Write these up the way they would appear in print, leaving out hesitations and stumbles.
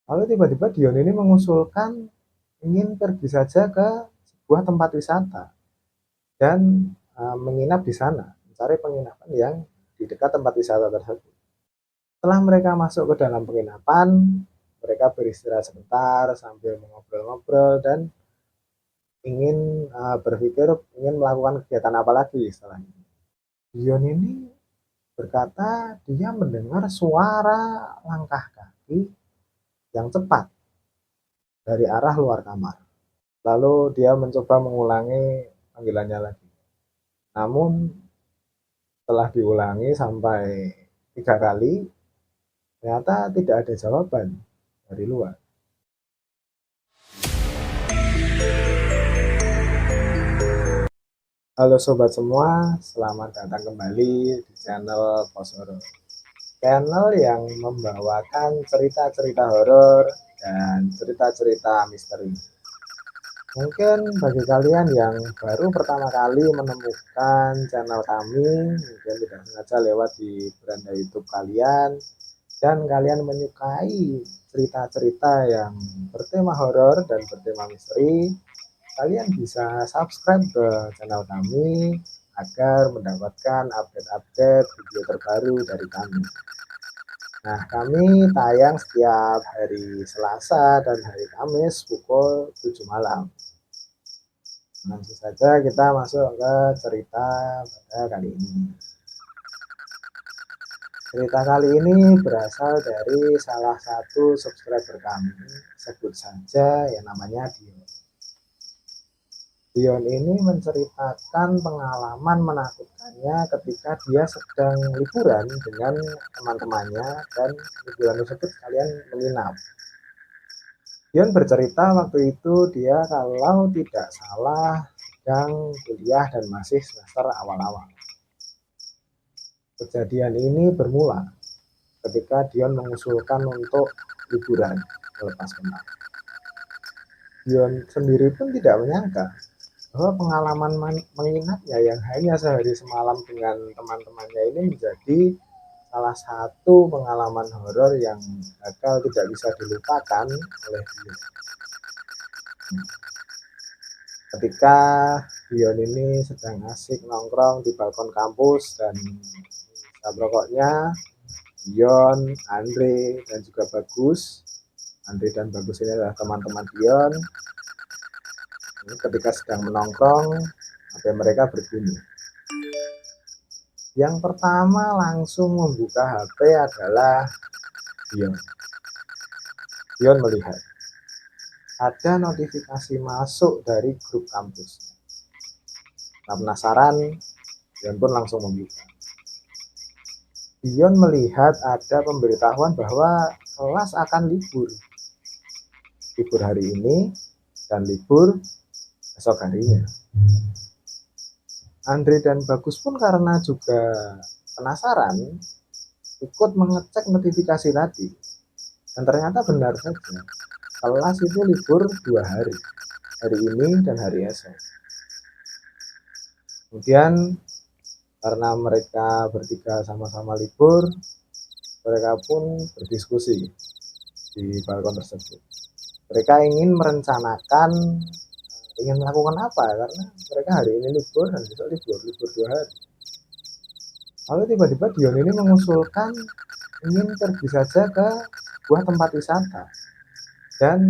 Lalu tiba-tiba Dion ini mengusulkan ingin pergi saja ke sebuah tempat wisata dan menginap di sana, mencari penginapan yang di dekat tempat wisata tersebut. Setelah mereka masuk ke dalam penginapan, mereka beristirahat sebentar sambil mengobrol-ngobrol dan ingin berpikir ingin melakukan kegiatan apa lagi setelah itu. Dion ini berkata dia mendengar suara langkah kaki yang cepat dari arah luar kamar. Lalu dia mencoba mengulangi panggilannya lagi. Namun setelah diulangi sampai 3 kali, ternyata tidak ada jawaban dari luar. Halo sobat semua, selamat datang kembali di channel Pos Horor. Channel yang membawakan cerita-cerita horor dan cerita-cerita misteri. Mungkin bagi kalian yang baru pertama kali menemukan channel kami, mungkin tidak sengaja lewat di beranda YouTube kalian, dan kalian menyukai cerita-cerita yang bertema horor dan bertema misteri, kalian bisa subscribe ke channel kami agar mendapatkan update-update video terbaru dari kami. Nah, kami tayang setiap hari Selasa dan hari Kamis pukul 7 malam. Langsung saja kita masuk ke cerita pada kali ini. Cerita kali ini berasal dari salah satu subscriber kami, sebut saja yang namanya Dion. Dion ini menceritakan pengalaman menakutkannya ketika dia sedang liburan dengan teman-temannya dan liburan tersebut sekalian menginap. Dion bercerita waktu itu dia kalau tidak salah sedang kuliah dan masih semester awal-awal. Kejadian ini bermula ketika Dion mengusulkan untuk liburan melepas penat. Dion sendiri pun tidak menyangka bahwa pengalaman menginapnya yang hanya sehari semalam dengan teman-temannya ini menjadi salah satu pengalaman horor yang bakal tidak bisa dilupakan oleh Dion. Ketika Dion ini sedang asik nongkrong di balkon kampus dan hisap rokoknya, Dion, Andre, dan juga Bagus. Andre dan Bagus ini adalah teman-teman Dion. Ketika sedang menongkrong, HP mereka berbunyi. Yang pertama langsung membuka HP adalah Dion. Dion melihat ada notifikasi masuk dari grup kampus. Nah, penasaran, Dion pun langsung membuka. Dion melihat ada pemberitahuan bahwa kelas akan libur hari ini dan libur esok harinya. Andre dan Bagus pun karena juga penasaran ikut mengecek notifikasi tadi, dan ternyata benar saja kelas itu libur 2 hari, hari ini dan hari esok. Kemudian karena mereka bertiga sama-sama libur, mereka pun berdiskusi di balkon tersebut. Mereka ingin merencanakan ingin melakukan apa, karena mereka hari ini libur dan besok libur 2 hari. Lalu tiba-tiba Dion ini mengusulkan ingin pergi saja ke sebuah tempat wisata dan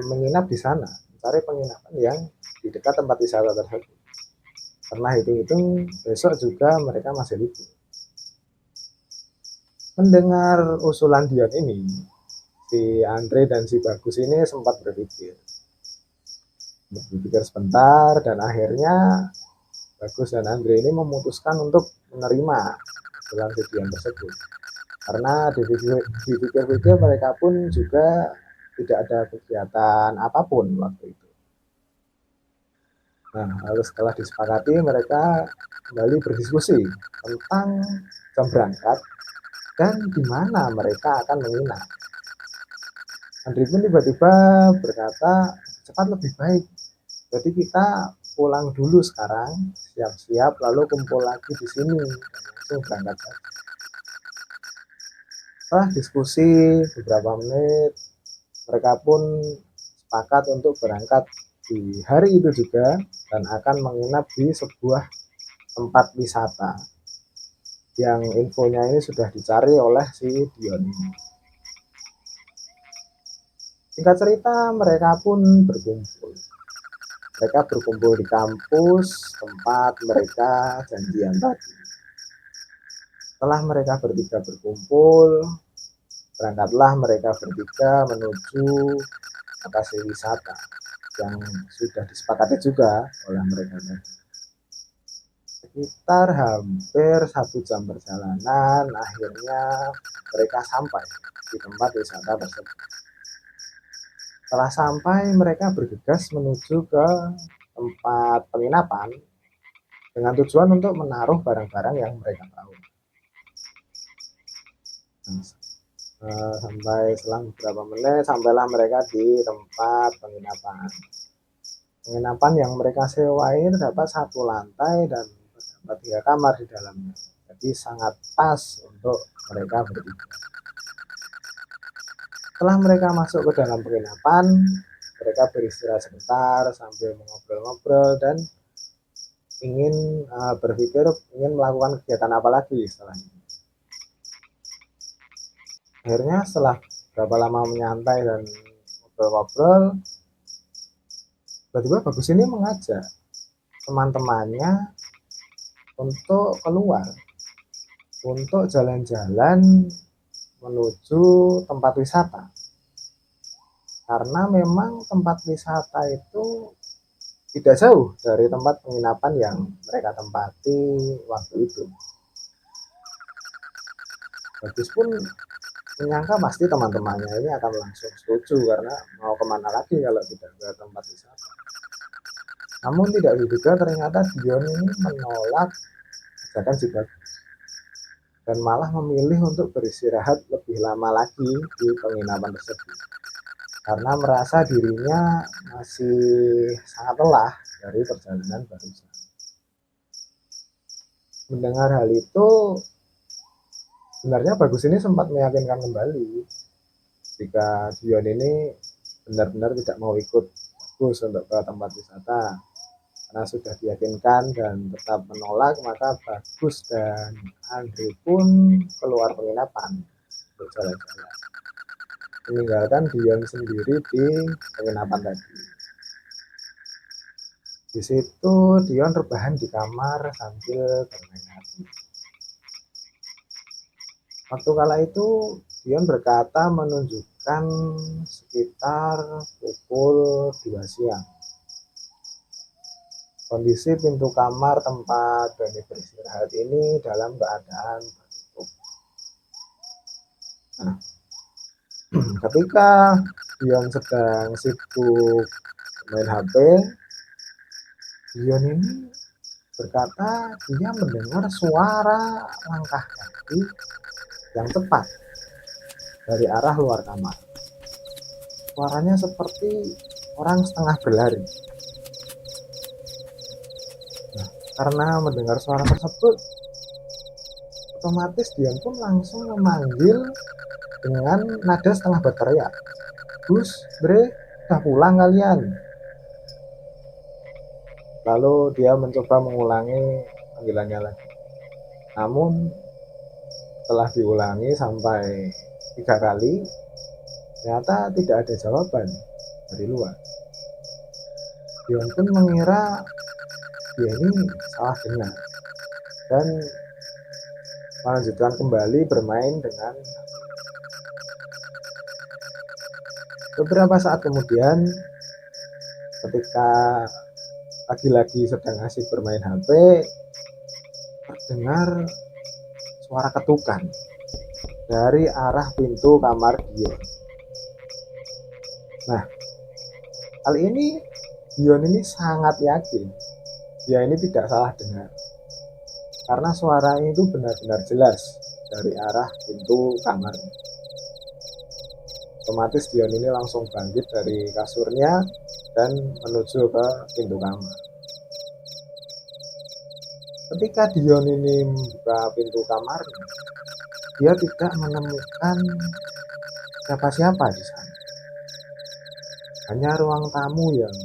menginap di sana, mencari penginapan yang di dekat tempat wisata tersebut. Karena hitung-hitung besok juga mereka masih libur. Mendengar usulan Dion ini, si Andre dan si Bagus ini sempat berpikir sebentar, dan akhirnya Bagus dan Andre ini memutuskan untuk menerima usulan Dion tersebut. Karena dipikir-pikir mereka pun juga tidak ada kegiatan apapun waktu itu. Nah, lalu setelah disepakati, mereka kembali berdiskusi tentang jam berangkat dan di mana mereka akan menginap. Andri pun tiba-tiba berkata, cepat lebih baik. Jadi kita pulang dulu sekarang, siap-siap, lalu kumpul lagi di sini dan langsung berangkat saja. Setelah diskusi beberapa menit, Mereka pun sepakat untuk berangkat di hari itu juga dan akan menginap di sebuah tempat wisata yang infonya ini sudah dicari oleh si Dion ini. Singkat cerita, mereka pun berkumpul. Mereka berkumpul di kampus tempat mereka janjian tadi. Setelah mereka bertiga berkumpul, berangkatlah mereka bertiga menuju lokasi wisata yang sudah disepakati juga oleh mereka tadi. Sekitar hampir 1 jam perjalanan, akhirnya mereka sampai di tempat wisata tersebut. Setelah sampai, mereka bergegas menuju ke tempat penginapan dengan tujuan untuk menaruh barang-barang yang mereka tahu. Sampai selang beberapa menit, sampailah mereka di tempat penginapan. Penginapan yang mereka sewain terdapat 1 lantai dan terdapat 3 kamar di dalamnya. Jadi sangat pas untuk mereka bertiga. Setelah mereka masuk ke dalam penginapan, mereka beristirahat sebentar sambil mengobrol-ngobrol dan ingin berpikir ingin melakukan kegiatan apa lagi setelah ini. Akhirnya setelah berapa lama menyantai dan ngobrol-ngobrol, tiba-tiba Bagus ini mengajak teman-temannya untuk keluar, untuk jalan-jalan menuju tempat wisata. Karena memang tempat wisata itu tidak jauh dari tempat penginapan yang mereka tempati waktu itu. Bagus pun menyangka pasti teman-temannya ini akan langsung setuju karena mau kemana lagi kalau tidak ke tempat wisata. Namun tidak diduga ternyata Dion ini menolak ajakan si Bagus dan malah memilih untuk beristirahat lebih lama lagi di penginapan tersebut karena merasa dirinya masih sangat lelah dari perjalanan barusan. Mendengar hal itu, sebenarnya Bagus ini sempat meyakinkan kembali jika Dion ini benar-benar tidak mau ikut Bagus untuk ke tempat wisata. Karena sudah diyakinkan dan tetap menolak, maka Bagus dan Andre pun keluar penginapan untuk jalan-jalan, meninggalkan Dion sendiri di penginapan tadi. Di situ Dion rebahan di kamar sambil bermain HP. Waktu kala itu Dion berkata menunjukkan sekitar pukul 2 siang. Kondisi pintu kamar tempat Doni beristirahat ini dalam keadaan tertutup. Nah, ketika Dion sedang sibuk main HP, Dion ini berkata dia mendengar suara langkah kaki yang cepat dari arah luar kamar. Suaranya seperti orang setengah berlari. Nah, karena mendengar suara tersebut, otomatis Dion pun langsung memanggil dengan nada setengah berteriak, "Gus, Bre, udah pulang kalian?" Lalu dia mencoba mengulangi panggilannya lagi. Namun setelah diulangi sampai 3 kali, ternyata tidak ada jawaban dari luar. Dion pun mengira dia ini salah dengar dan melanjutkan kembali bermain dengan beberapa saat kemudian, ketika lagi-lagi sedang asik bermain HP, terdengar suara ketukan dari arah pintu kamar Dion. Nah, kali ini Dion ini sangat yakin dia ini tidak salah dengar karena suara itu benar-benar jelas dari arah pintu kamar. Otomatis Dion ini langsung bangkit dari kasurnya dan menuju ke pintu kamar. Ketika Dion ini membuka pintu kamarnya, dia tidak menemukan siapa-siapa di sana. Hanya ruang tamu yang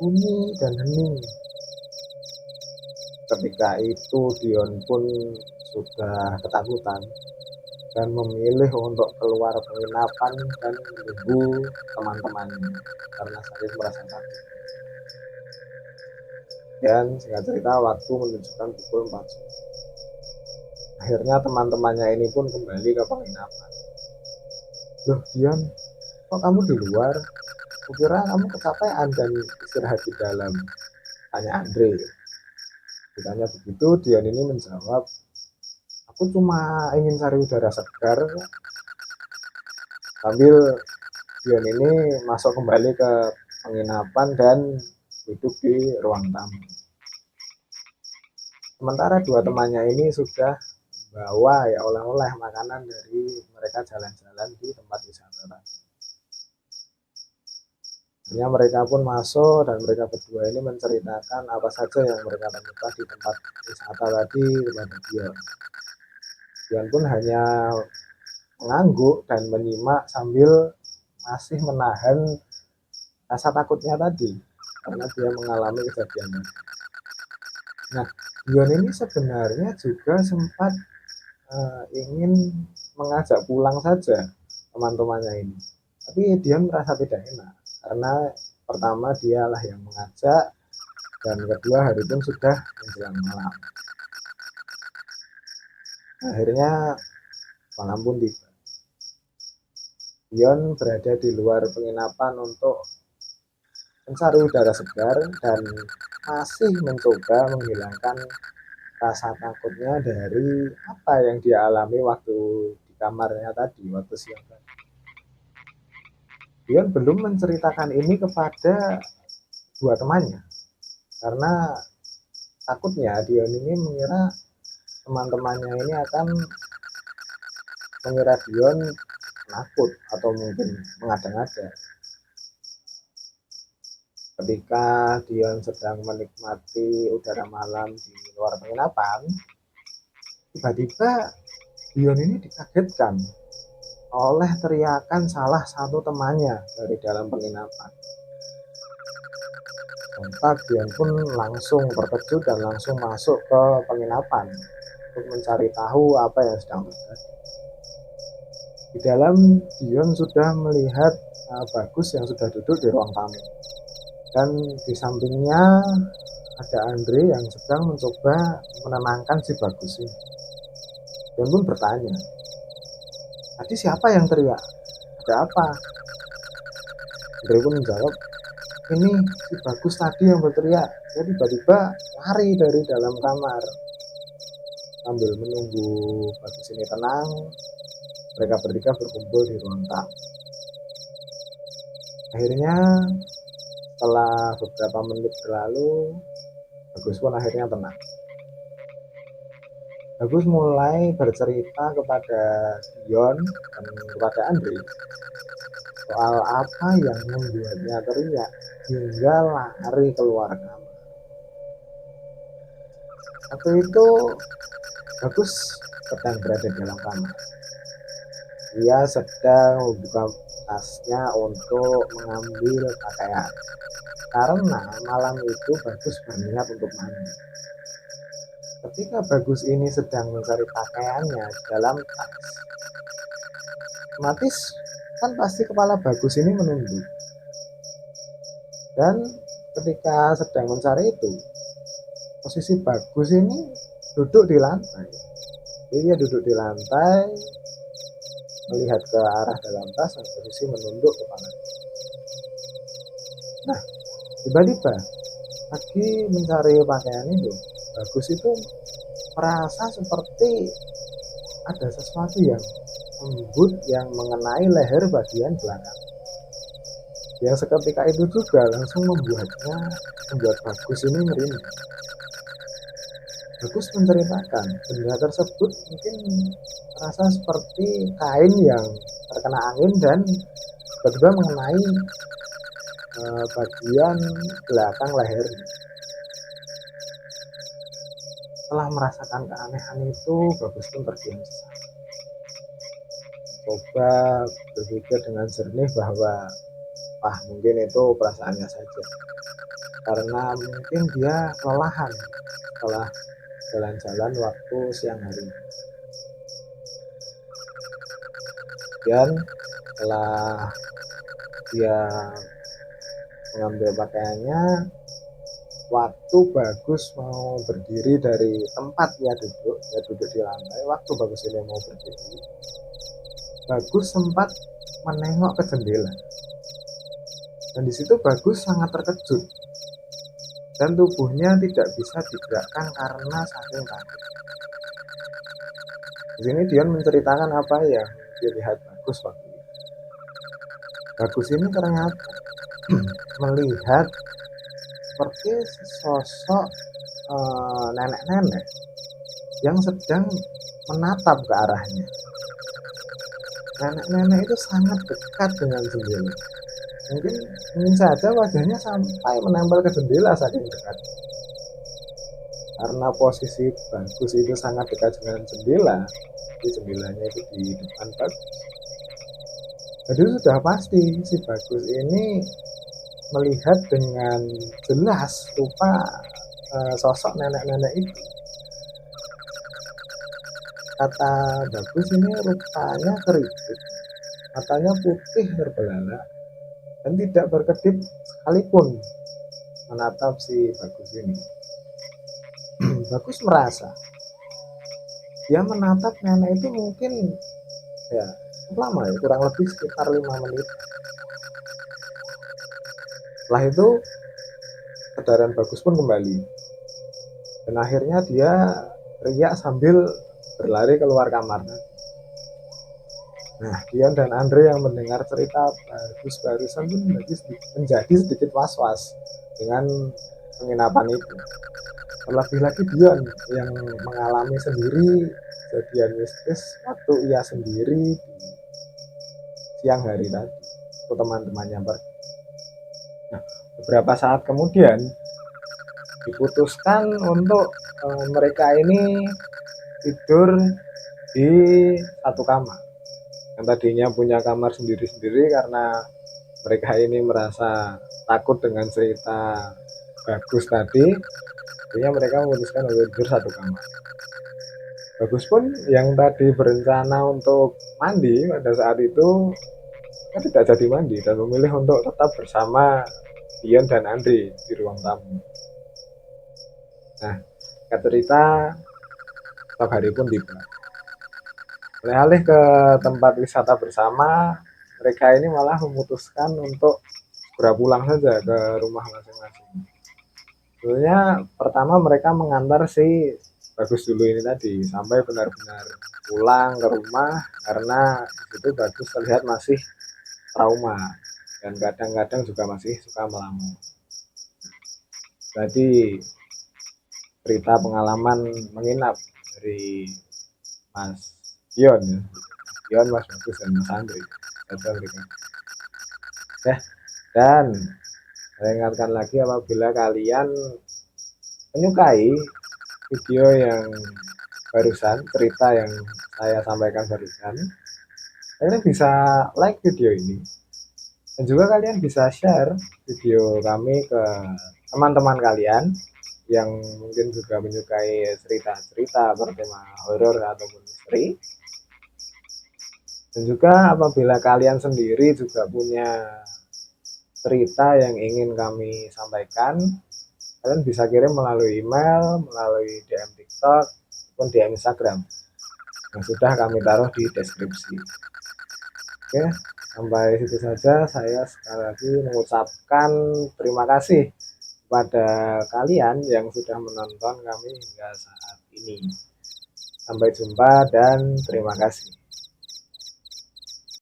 sunyi dan hening. Ketika itu Dion pun sudah ketakutan dan memilih untuk keluar penginapan dan menunggu teman-temannya karena sakit merasa takut. Dan singkat cerita waktu menunjukkan pukul 4 sore. Akhirnya teman-temannya ini pun kembali ke penginapan. Loh Dion, kok kamu di luar? Kukira kamu kecapean dan istirahat di dalam, tanya Andre. Ditanya begitu, Dion ini menjawab, aku cuma ingin cari udara segar. Sambil Dion ini masuk kembali ke penginapan dan duduk di ruang tamu. Sementara dua temannya ini sudah bawa ya oleh-oleh makanan dari mereka jalan-jalan di tempat wisata tadi. Akhirnya mereka pun masuk dan mereka berdua ini menceritakan apa saja yang mereka temukan di tempat wisata tadi kepada Dion. Dion pun hanya mengangguk dan menyimak sambil masih menahan rasa takutnya tadi karena dia mengalami kejadian. Nah, Dion ini sebenarnya juga sempat ingin mengajak pulang saja teman-temannya ini, tapi Dion merasa tidak enak karena pertama dialah yang mengajak dan kedua hari pun sudah menjelang malam. Akhirnya malam pun tiba. Dion berada di luar penginapan untuk mencari udara segar dan masih mencoba menghilangkan rasa takutnya dari apa yang dia alami waktu di kamarnya tadi, waktu siang tadi. Dion belum menceritakan ini kepada dua temannya karena takutnya Dion ini mengira teman-temannya ini akan mengira Dion takut atau mungkin mengada-ngada. Ketika Dion sedang menikmati udara malam di luar penginapan, tiba-tiba Dion ini dikagetkan oleh teriakan salah satu temannya dari dalam penginapan. Sontak Dion pun langsung terkejut dan langsung masuk ke penginapan untuk mencari tahu apa yang sedang terjadi. Di dalam Dion sudah melihat Bagus yang sudah duduk di ruang tamu. Dan di sampingnya ada Andre yang sedang mencoba menenangkan si Bagus ini. Dion pun bertanya, tadi siapa yang teriak? Ada apa? Andre pun menjawab, ini si Bagus tadi yang berteriak. Dia tiba-tiba lari dari dalam kamar. Sambil menunggu Bagus ini tenang, mereka bertiga berkumpul di ruang tamu. Akhirnya setelah beberapa menit berlalu, Bagus pun akhirnya tenang. Bagus mulai bercerita kepada Dion dan kepada Andre soal apa yang membuatnya teriak hingga lari keluar kamar. Waktu itu Bagus sedang berada di dalam kamar. Dia sedang membuka tasnya untuk mengambil pakaian karena malam itu Bagus berniat untuk mandi. Ketika Bagus ini sedang mencari pakaiannya dalam tas, otomatis kan pasti kepala Bagus ini menunduk. Dan ketika sedang mencari itu, posisi Bagus ini duduk di lantai. Jadi dia duduk di lantai, melihat ke arah dalam tas dan posisi menunduk kepala. Nah, tiba-tiba lagi mencari pakaian itu, Bagus itu merasa seperti ada sesuatu yang lembut yang mengenai leher bagian belakang. Yang seketika itu juga langsung membuat Bagus ini merinding. Bagus menceritakan benda tersebut mungkin terasa seperti kain yang terkena angin dan tiba-tiba mengenai bagian belakang leher. Setelah merasakan keanehan itu, Bagus pun terdiam sesaat. Coba berpikir dengan jernih bahwa Wah, mungkin itu perasaannya saja. Karena mungkin dia kelelahan setelah jalan-jalan waktu siang hari. Dan setelah dia mengambil pakaiannya, waktu Bagus mau berdiri dari tempat dia duduk di lantai. Waktu Bagus ini mau berdiri, Bagus sempat menengok ke jendela. Dan di situ Bagus sangat terkejut dan tubuhnya tidak bisa digerakkan karena saking takut. Di sini Dion menceritakan apa yang dilihat Bagus waktu itu. Bagus ini ternyata melihat seperti sosok nenek-nenek yang sedang menatap ke arahnya. Nenek-nenek itu sangat dekat dengan jendela. Mungkin saja wajahnya sampai menempel ke jendela saking dekat. Karena posisi Bagus itu sangat dekat dengan jendela, di jendelanya itu di depan Bagus. Jadi sudah pasti si Bagus ini melihat dengan jelas rupa sosok nenek-nenek itu. Kata Bagus ini rupanya keriput, matanya putih terbelalak dan tidak berkedip sekalipun menatap si Bagus ini. Bagus merasa dia menatap nenek itu mungkin ya lama ya, kurang lebih sekitar 5 menit. Setelah itu kesadaran Bagus pun kembali dan akhirnya dia teriak sambil berlari keluar kamar. Nah, Dion dan Andre yang mendengar cerita Bagus barusan pun menjadi sedikit was-was dengan penginapan itu. Terlebih lagi Dion yang mengalami sendiri kejadian mistis waktu ia sendiri di siang hari tadi, untuk teman-temannya pergi. Nah, beberapa saat kemudian diputuskan untuk mereka ini tidur di satu kamar. Yang tadinya punya kamar sendiri-sendiri karena mereka ini merasa takut dengan cerita Bagus tadi, akhirnya mereka memutuskan untuk tidur satu kamar. Bagus pun yang tadi berencana untuk mandi pada saat itu tidak jadi mandi dan memilih untuk tetap bersama Dion dan Andre di ruang tamu. Nah, cerita esok hari pun tiba. Alih-alih ke tempat wisata bersama, mereka ini malah memutuskan untuk segera pulang saja ke rumah masing-masing. Sebenarnya pertama mereka mengantar si Bagus dulu ini tadi sampai benar-benar pulang ke rumah karena itu Bagus terlihat masih trauma dan kadang-kadang juga masih suka melamun. Jadi cerita pengalaman menginap dari Mas Dion, Mas Bagus dan Mas Andri. Ya, dan saya ingatkan lagi apabila kalian menyukai video yang barusan, cerita yang saya sampaikan barusan, kalian bisa like video ini dan juga kalian bisa share video kami ke teman-teman kalian yang mungkin juga menyukai cerita-cerita bertema horor ataupun misteri. Dan juga apabila kalian sendiri juga punya cerita yang ingin kami sampaikan, kalian bisa kirim melalui email, melalui DM TikTok, ataupun DM Instagram yang sudah kami taruh di deskripsi. Oke, sampai situ saja. Saya sekali lagi mengucapkan terima kasih kepada kalian yang sudah menonton kami hingga saat ini. Sampai jumpa dan terima kasih.